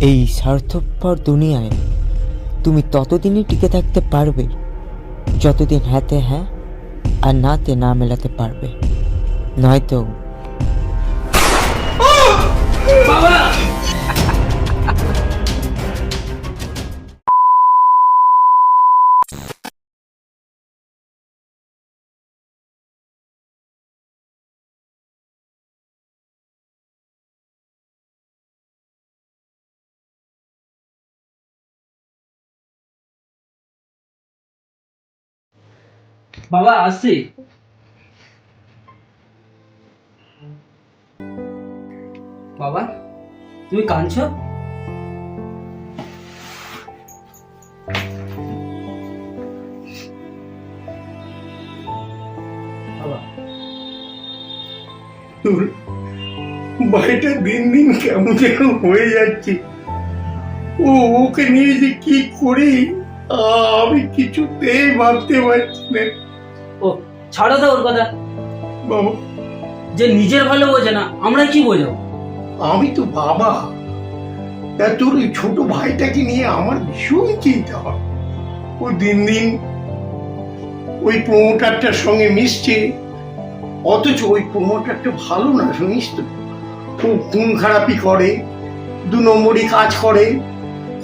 এই স্বার্থপর দুনিয়ায় তুমি ততদিনই টিকে থাকতে পারবে যতদিন হ্যাঁতে হ্যাঁ আর নাতে না মেলাতে পারবে, নয়তো বাবা বাবা আসছি। বাবা তুমি কাঁদছো? বাবা তোর বাড়িটা দিন দিন কেমন যেন হয়ে যাচ্ছে। ওকে নিয়ে যে কি করি আমি কিছুতেই ভাবতে পারছি না। ও ছাড়ো তো ওর কথা। বাবা, যে নিজের ভালো বোঝে না আমরা কি বোঝাবো? আমি তো বাবা, তা তোর ওই ছোট ভাইটাকে নিয়ে আমার ভীষণ চিন্তা হয়। ও দিন দিন ওই প্রমোটারটার সঙ্গে মিশছে, অথচ ওই প্রমোটারটা ভালো না, শুনিস তো? ও খুন খারাপি করে, 2 নম্বরই কাজ করে,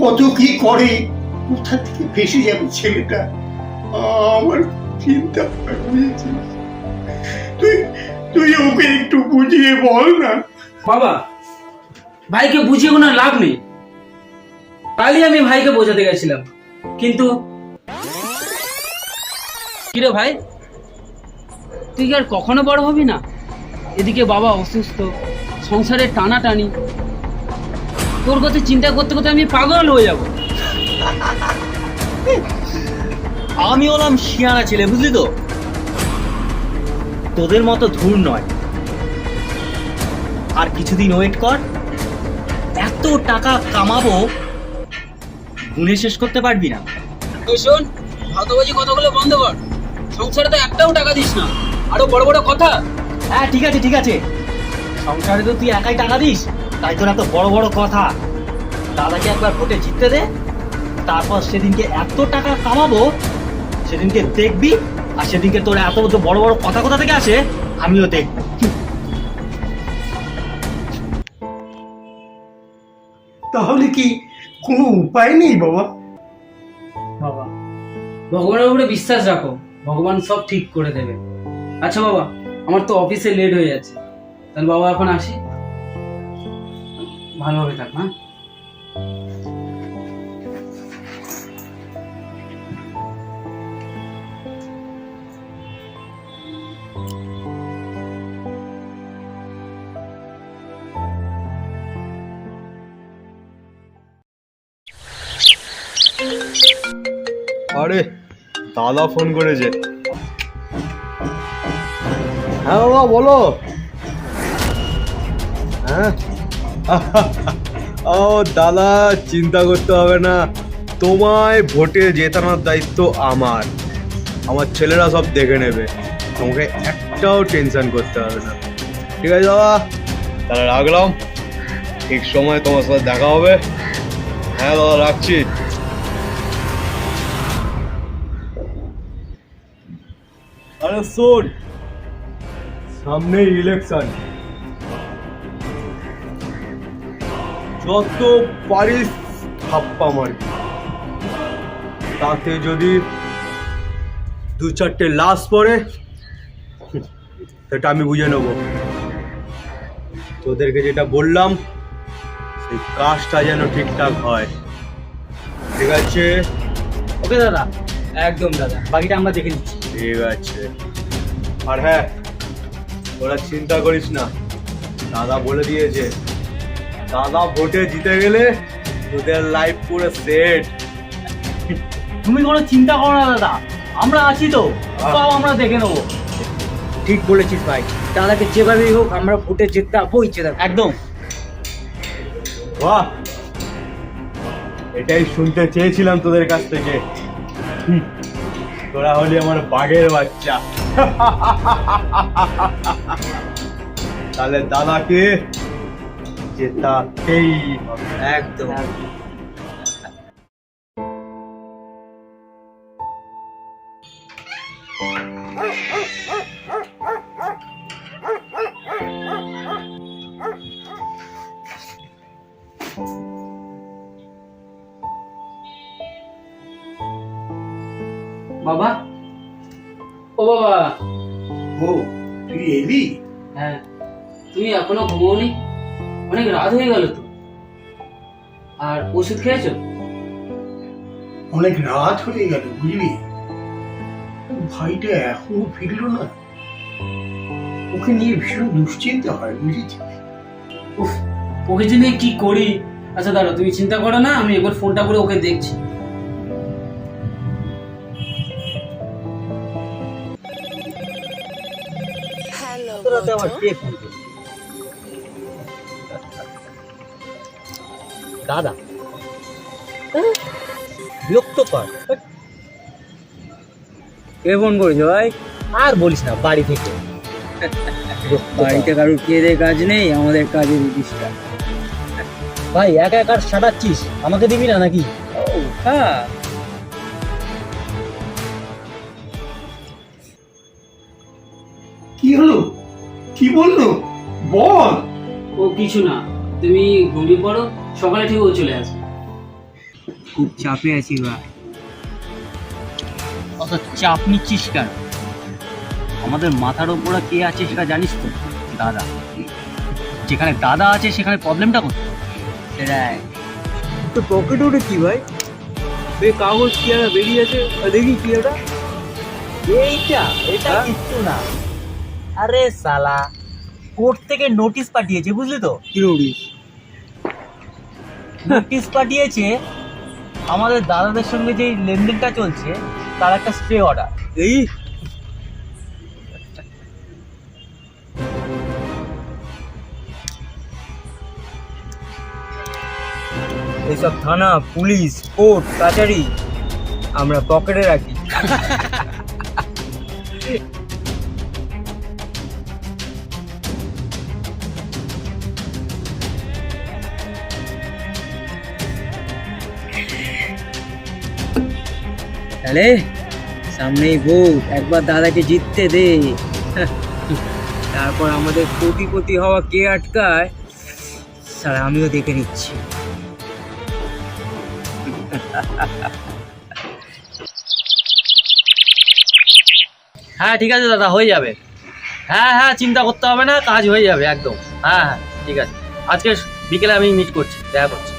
কত কি করে। কোথা থেকে ফেসে যাবে ছেলেটা, আমার চিন্তা হয়, বুঝেছিস? তুই তুই ওকে একটু বুঝিয়ে বল না। বাবা ভাইকে বুঝিয়ে কোনো লাভ নেই। কালই আমি ভাইকে বোঝাতে গেছিলাম, কিন্তু কিরে ভাই তুই কি আর কখনো বড় হবি না? এদিকে বাবা অসুস্থ, সংসারের টানাটানি, তোর কথা চিন্তা করতে করতে আমি পাগল হয়ে যাব। আমি হলাম শিয়ানা ছেলে, বুঝলি তো? তোদের মতো ধুর নয়। আর কিছুদিন ওয়েট কর, এত টাকা কামাবো গুনে শেষ করতে পারবি না। ওই শোন, ভাতবাজি কথাগুলো বন্ধ কর। সংসারে তো একটাও টাকা দিস না, আরো বড় বড় কথা। হ্যাঁ ঠিক আছে ঠিক আছে, সংসারে তো তুই একাই টাকা দিস, তাই তোর এত বড় বড় কথা। দাদাকে একবার ভোটে জিততে দে, তারপর সেদিনকে এত টাকা কামাবো, সেদিনকে দেখবি। আর সেদিনকে তোর এত বড় বড় কথা কোথা থেকে আসে আমিও দেখবো। তাহলে কি কোনো উপায় নেই বাবা? বাবা ভগবানের উপরে বিশ্বাস রাখো, ভগবান সব ঠিক করে দেবে। আচ্ছা বাবা, আমার তো অফিসে লেট হয়ে যাচ্ছে, তাহলে বাবা এখন আসি। ভালোভাবে থাক। হ্যাঁ আরে দাদা ফোন করেছে। হ্যাঁ বাবা বলো। হ্যাঁ ও দাদা, চিন্তা করতে হবে না, তোমায় ভোটে জেতানোর দায়িত্ব আমার। আমার ছেলেরা সব দেখে নেবে, তোমাকে একটাও টেনশন করতে হবে না। ঠিক আছে দাদা, তাহলে রাখলাম, ঠিক সময় তোমার সাথে দেখা হবে। হ্যাঁ দাদা রাখছি। আরে শোন, সামনে ইলেকশন, যত পারিস থাপ্পা মারবি। তাতে যদি 2-4টে লাশ পড়ে সেটা আমি বুঝে নেব। তোদেরকে যেটা বললাম সেই কাজটা যেন ঠিকঠাক হয়, ঠিক আছে? ওকে দাদা, একদম দাদা, বাকিটা আমরা দেখে নিচ্ছি। ঠিক আছে। আর হ্যাঁ, ওরা চিন্তা করিস না, দাদা বলে দিয়েছে, দাদা ভোটে জিতে গেলে তোদের লাইফ পুরো সেট। তুমি কোনো চিন্তা করো না দাদা, আমরা আছি তো, সব আমরা দেখে নেবো। ঠিক বলেছিস ভাই, দাদাকে যেভাবেই হোক আমরা ভোটে জিততেই জেতাবো। একদম। বাহ, এটাই শুনতে চেয়েছিলাম তোদের কাছ থেকে। তোরা হলি আমার বাঘের বাচ্চা। তাহলে দাদাকে জেতাতেই হবে। একদম। বাবা, ও বাবা। ও তুই এলি? হ্যাঁ, তুমি এখনো ঘুমোওনি? অনেক রাত হয়ে গেল তো। আর ওষুধ খেয়েছো? অনেক রাত হয়ে গেল বুঝলি, ভাইটা এখনো ফিরলো না, ওকে নিয়ে ভীষণ দুশ্চিন্তা হয় বুঝেছিস। উফ, ওকে যে নিয়ে কি করি। আচ্ছা দাঁড়া, তুমি চিন্তা করো না, আমি একবার ফোনটা করে ওকে দেখছি। রাতে আবার কে ফোন করলো? দাদা বিরক্ত কর। কে ফোন করেছো ভাই? আর বলিস না, বাড়ি থেকে। বাড়িতে কারোর খেয়ে কাজ নেই, আমাদের কাজের ডিস্টার্ব। ভাই একা একা সাটাচ্ছিস, আমাকে দিবি না নাকি? হ্যাঁ, কি হলো, কি বললো বল। ও কিছু না, তুমি ঘুমিয়ে পড়ো, সকালে ঠিক ও চলে আসবে। খুব চাপে আছি ভাই। অত চাপ নিচ্ছিস কেন? আমাদের মাথার উপরে কে আছে সেটা জানিস তো? দাদা। যেখানে দাদা আছে সেখানে প্রবলেমটা কোথায়? সেটাই তো। পকেটে ওটা কি ভাই? কাগজ কি একটা বেরিয়েছে, দেখি কি ওটা। এটা কিচ্ছু না। আরে সালা, কোর্ট থেকে নোটিশ পাঠিয়েছে বুঝলি তো? কি নোটিশ? নোটিশ পাঠিয়েছে আমাদের দাদাদের সঙ্গে যে লেনদেনটা চলছে তার একটা স্টে অর্ডার। এই এইসব থানা, পুলিশ, কোর্ট, কাচারি আমরা পকেটে রাখি। তাহলে সামনেই ভোট, একবার দাদাকে জিততে দে, তারপর আমাদের কোটিপতি হওয়া কে আটকায় স্যার আমিও দেখে নিচ্ছি। হ্যাঁ ঠিক আছে দাদা, হয়ে যাবে। হ্যাঁ হ্যাঁ, চিন্তা করতে হবে না, কাজ হয়ে যাবে একদম। হ্যাঁ হ্যাঁ ঠিক আছে, আজকে বিকেলে আমি মিট করছি, দেখা করছি।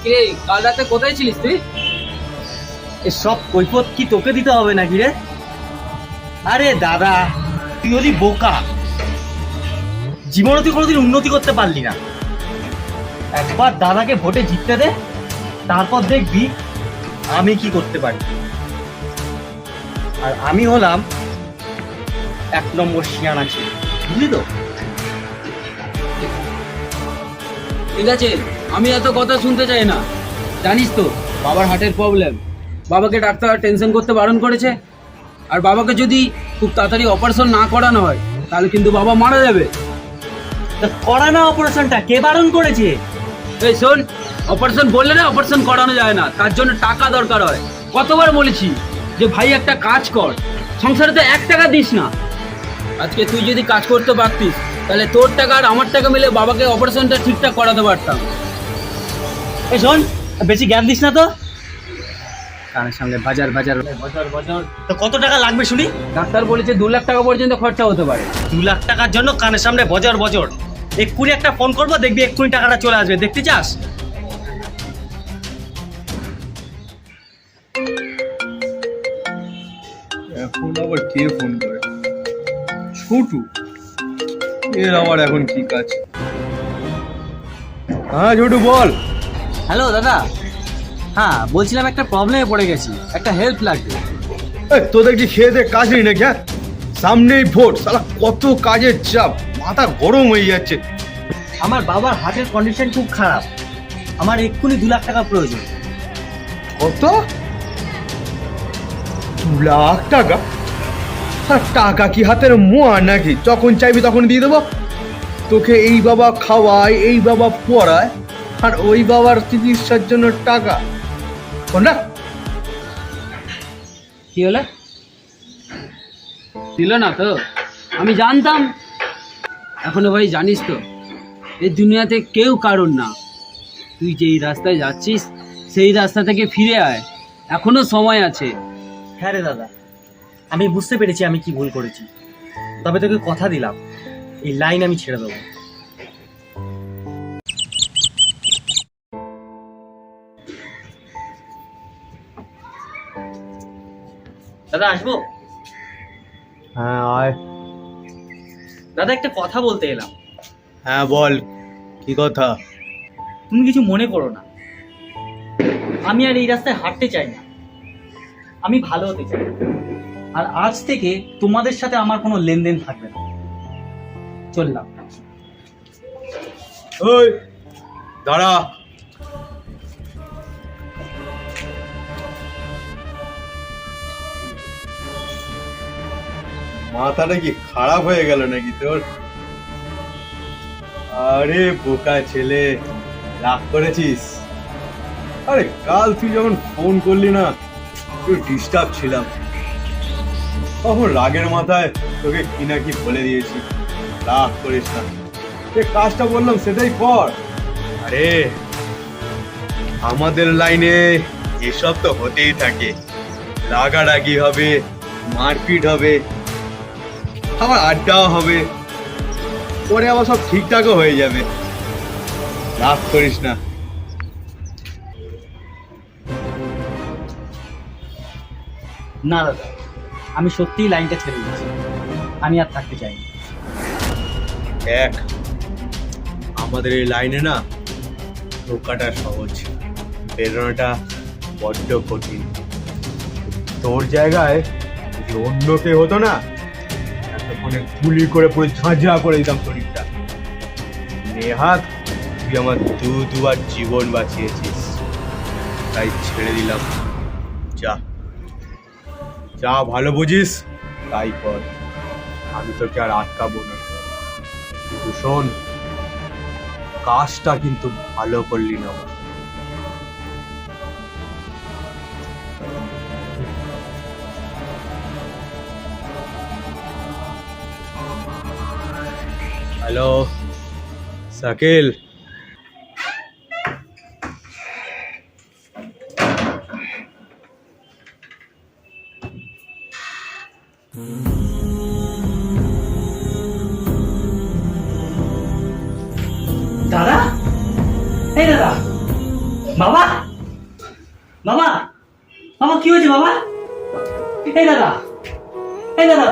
কে কাল রাতে কোথায় ছিলিস তুই? সব কৈফত কি তোকে দিতে হবে নাকি রে? আরে দাদা, তুই হলি বোকা, জীবনে তুই কোনোদিন উন্নতি করতে পারলি না। একবার দাদাকে ভোটে জিততে দে, তারপর দেখবি আমি কি করতে পারি। আর আমি হলাম 1 নম্বর শিয়ানা ছেলে, বুঝলি তো? ঠিক আছে, আমি এত কথা শুনতে চাই না। জানিস তো বাবার হার্টের প্রবলেম, বাবাকে ডাক্তার টেনশন করতে বারণ করেছে। আর বাবাকে যদি খুব তাড়াতাড়ি অপারেশন না করানো হয় তাহলে কিন্তু বাবা মারা যাবে। তা করা না অপারেশনটা, কে বারণ করেছে? এই শোন, অপারেশন বললে না অপারেশন করানো যায় না, তার জন্য টাকা দরকার হয়। কতবার বলেছি যে ভাই একটা কাজ কর, সংসারে তো 1 টাকা দিস না। আজকে তুই যদি কাজ করতে পারতিস তাহলে তোর টাকা আর আমার টাকা মিলে বাবাকে অপারেশনটা ঠিকঠাক করাতে পারতাম। এই শোন, বেশি জ্ঞান দিস না তো। কানের সামনে বাজার বাজার বছর বছর তো কত টাকা লাগবে শুনি? ডাক্তার বলেছে 2 লাখ টাকা পর্যন্ত খরচা হতে পারে। 2 লাখ টাকার জন্য কানের সামনে বজর বজর? এক্ষুনি একটা ফোন করবো, দেখবি এক্ষুনি টাকাটা চলে আসবে, দেখতে চাস? এখন আবার কে ফোন করে? ছোটু, এর আবার এখন কি কাজ? হ্যাঁ ছোটু বল। হ্যালো দাদা, হ্যাঁ বলছিলাম একটা প্রবলেমে পড়ে গেছি, একটা হেল্প লাগবে। তোদের কি খেয়ে দে কাজ নেই নাকি? সামনেই ভোট, সালা কত কাজের চাপ, মাথা গরম হয়ে যাচ্ছে। আমার বাবার হার্টের কন্ডিশন খুব খারাপ, আমার এক্ষুনি 2 লাখ টাকা প্রয়োজন। কত? 2 লাখ টাকা? আর টাকা কি হাতের মোয়া নাকি, যখন চাইবি তখন দিয়ে দেবো? তোকে এই বাবা খাওয়ায়, এই বাবা পড়ায়, আর ওই বাবার চিকিৎসার জন্য টাকা কোনটা? কি হলো? দিল না তো? আমি জানতাম। এখনো ভাই জানিস তো, এই দুনিয়াতে কেউ কারণ না। তুই যেই রাস্তায় যাচ্ছিস সেই রাস্তা থেকে ফিরে আয়, এখনো সময় আছে। হ্যাঁ রে দাদা, আমি বুঝতে পেরেছি আমি কি ভুল করেছি। তবে তোকে কথা দিলাম, এই লাইন আমি ছেড়ে দেবো। দাদা আসবো? হ্যাঁ আয়। দাদা একটা কথা বলতে এলাম। হ্যাঁ বল, কি কথা? তুমি কিছু মনে করো না, আমি আর এই রাস্তায় হাঁটতে চাই না। আমি ভালো হতে চাই, আর আজ থেকে তোমাদের সাথে আমার কোনো লেনদেন থাকবে না। চললাম। ওই দাঁড়া। মাথাটা কি খারাপ হয়ে গেল নাকি তোর? আরে বোকা ছেলে, রাগ করেছিস? আরে কাল তুই যখন ফোন করলি না, একটু ডিস্টার্ব ছিলাম, তখন রাগের মাথায় তোকে কি না কি বলে দিয়েছি। রাগ করিস না, যে কাজটা বললাম সেটাই কর। আরে আমাদের লাইনে এসব তো হতেই থাকে, রাগারাগি হবে, মারপিট হবে, আবার আড্ডাও হবে, পরে আবার সব ঠিকঠাকও হয়ে যাবে। রাগ করিস না। না দাদা, আমি সত্যিই লাইনটা ছেড়ে দিচ্ছি। আমি আর থাকতে চাই না। দেখ, আমাদের এই লাইনে না ঢোকাটা সহজ, বেরোনোটা বড্ড কঠিন। তোর জায়গায় যদি অন্য কেউ হতো না, এতক্ষণে গুলি করে পুরো ঝাঁঝা করে দিতাম শরীরটা। নেহাত তুই আমার দুবার জীবন বাঁচিয়েছিস, তাই ছেড়ে দিলাম। যা যা ভালো বুঝিস তাই কর, আমি তোকে আর আটকাবো না। কিন্তু শোন, কাজটা কিন্তু ভালো করলি না। হ্যালো শাকিল, দাদা, এই দাদা, বাবা, বাবা, বাবা কি হয়েছে বাবা? এই দাদা, এই দাদা,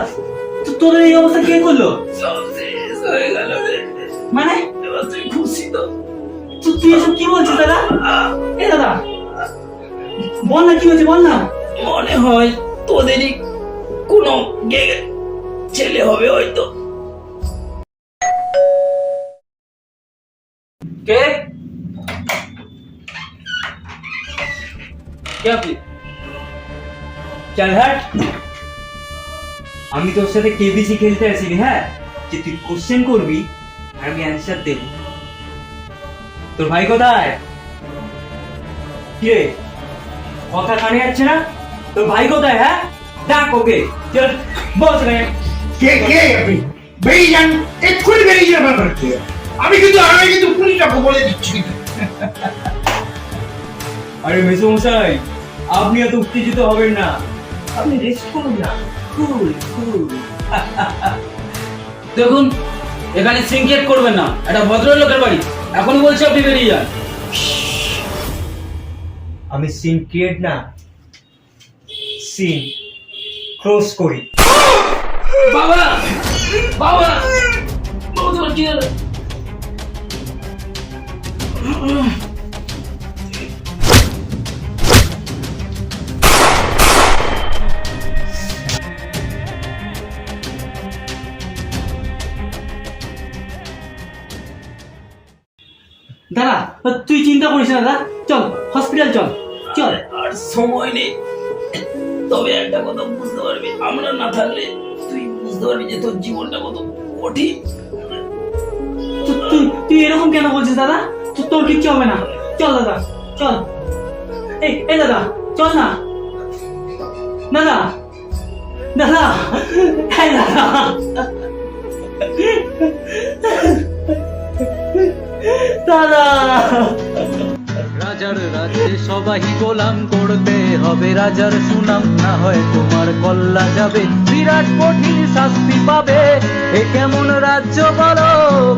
তোদের এই অবস্থা কে করলো? মানে খুশি তো? তুই এসব কি বলছিস দাদা? এই দাদা, বল না কি হয়েছে, বল না। মনে হয় তোদেরই কোনো ছেলে হবে হয়তো। কে কে আপনি? চল হাট। আমি তোর সাথে কেবিসি খেলতে আসিনি, হ্যাঁ, যে তুই কোশ্চেন করবি আর আমি অ্যান্সার দেব। তোর ভাই কোথায়? কে কথা কানে যাচ্ছে না? তোর ভাই কোথায়? হ্যাঁ, ডাক ওকে। চল বস রে। কে কে আপনি? বেরিয়ে যান, এক্ষুনি বেরিয়ে যাবেন। আমি কিন্তু পুলিশটাকে বলে দিচ্ছি। আরে মেসোমশাই, আপনি এত উত্তেজিত হবেন না, আপনি রেস্ট করুন না। কুল কুল। দেখুন, এখানে সিনক্রেট করবেন না, এটা ভদ্রলোকের বাড়ি। এখনই বলছি আপনি বেরিয়ে যান। আমি সিন ক্রিয়েট না, সিন ক্লোজ করি। বাবা বাবা, তোমার কি হলো? দাদা, তুই চিন্তা করিস না দাদা, চল হসপিটাল চল। চল। আর সময় নেই, তবে একটা কথা বুঝতে পারবি, আমরা না থাকলে তুই বুঝতে পারবি যে তোর জীবনটা কত কঠিন। তুই এরকম কেন বলছিস দাদা? তোর কিচ্ছু হবে না, চল দাদা চল। এই দাদা চল না, দাদা দাদা, এই দাদা, দাদা। রাজার রাজ্যে সবাই গোলাম করতে হবে, রাজার সুনাম না হয় তোমার কল্লা যাবে, বিরাট কঠিন শাস্তি পাবে। এ কেমন রাজ্য বলো,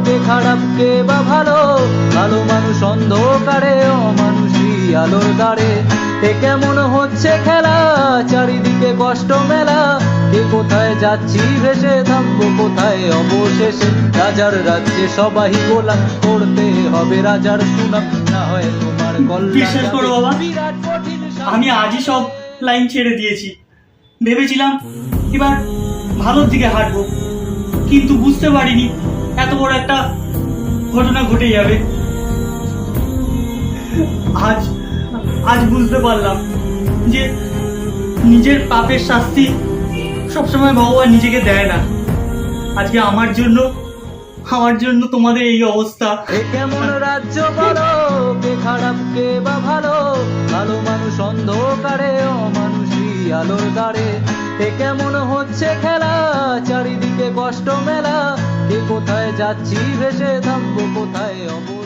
কে খারাপ কে বা ভালো, ভালো মানুষ অন্ধকারে, অমানুষী আলোর দ্বারে। এ কেমন হচ্ছে খেলা, চারিদিকে কষ্ট মেলা, কে কোথায় যাচ্ছি ভেসে, থামবো কোথায় অবশেষে। রাজার রাজ্যে সবাই গোলাম করতে হবে, রাজার সুনাম না হয় তোমার কল্যাণ। বিশ্বাস করো বাবা, আমি আজই সব লাইন ছেড়ে দিয়েছি। ভেবেছিলাম এবার ভালোর দিকে হাঁটবো, কিন্তু বুঝতে পারিনি এত বড় একটা ঘটনা ঘটে যাবে। আজ বুঝতে পারলাম যে নিজের পাপের শাস্তি সবসময় ভগবান নিজেকে দেয় না। আজকে আমার জন্য তোমাদের এই অবস্থা। এ কেমন রাজ্য বলো, কে খারাপ কে বা ভালো, ভালো মানুষ অন্ধকারে, অমানুষী আলোর দ্বারে। এ কেমন হচ্ছে খেলা, চারিদিকে কষ্ট মেলা, কে কোথায় যাচ্ছি ভেসে, থামবো কোথায় অবশেষে।